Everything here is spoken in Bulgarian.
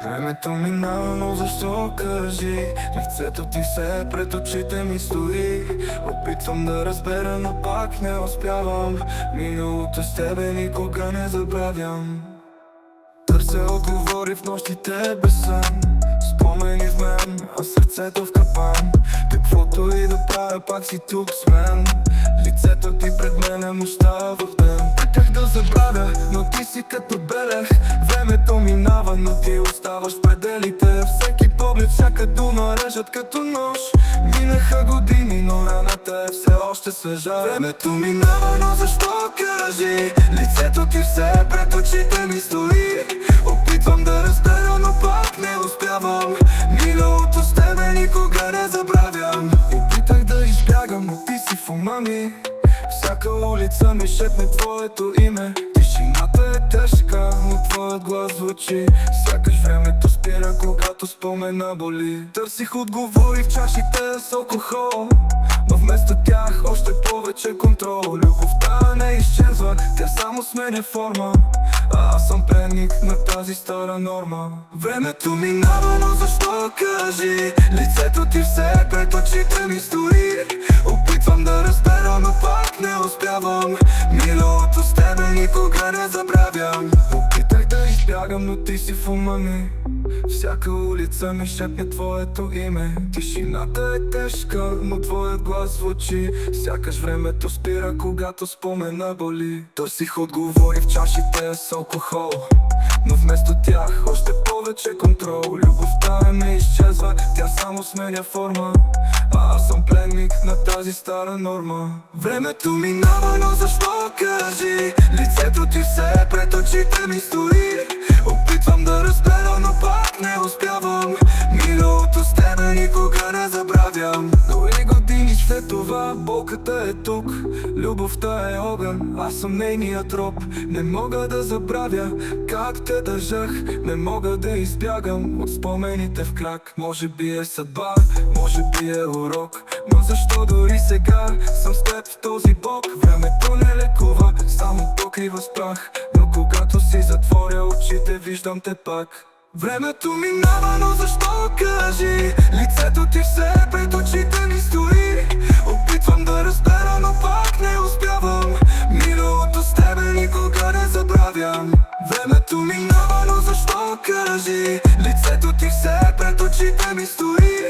Времето минава, но защо кажи? Лицето ти все пред очите ми стои. Опитвам да разбера, но пак не успявам. Миналото с тебе никога не забравям. Търся отговори в нощите без сън. Спомени в мен, а сърцето в капан. Каквото и да правя, пак си тук с мен. Лицето ти пред мен е нощта в ден. Питах да забравя, но ти си като белех. Времето минава, но ти оставаш в пределите. Всеки поглед, всяка дума режат като нож. Минаха години, но раната е все още свежа. Времето минава, но защо кажи? Лицето ти все пред очите ми стои. Опитвам да разбера, но пак не успявам. Миналото с тебе никога не забравям. Опитах да избягам, но ти си в ума ми. Всяка улица ми шепне твоето име. Тишината е тежка, но твоят глас звучи. Сякаш времето спира, когато спомена боли. Търсих отговори в чашите с алкохол, но вместо тях още повече контрол. Любовта не изчезва, тя само сменя форма. Аз съм пленник на тази стара норма. Времето минава, но защо кажи? Лицето ти все пред очите ми стои. Опитвам да разбера, но пак не успявам. Миналото с тебе никога не забравям. Опитах да избягам, но ти си в ума ми. Всяка улица ми шепне твоето име. Тишината е тежка, но твоят глас звучи. Сякаш времето спира, когато спомена боли. Търсих отговори в чашите с алкохол, но вместо тях още повече контрол. Любовта не изчезва, тя само сменя форма. Аз съм пленник на тази стара норма. Времето минава, но защо кажи? Лицето ти все пред очите ми стои. Опитвам да разбера, но пак не успявам. Миналото с тебе никога не забравям. Дори години след това болката е тук. Любовта е огън, аз съм нейният роб. Не мога да забравя как те държах. Не мога да избягам от спомените в крак. Може би е съдба, може би е урок, но защо дори сега съм с теб в този бок? Времето не лекува, само покрива с прах. Но когато си затворя очите, виждам те пак. Времето минава, но защо кажи? Лицето ти все пред очите ми стои. Опитвам да разбера, но пак не успявам. Миналото с тебе никога не забравям. Времето минава, но защо кажи? Лицето ти все пред очите ми стои.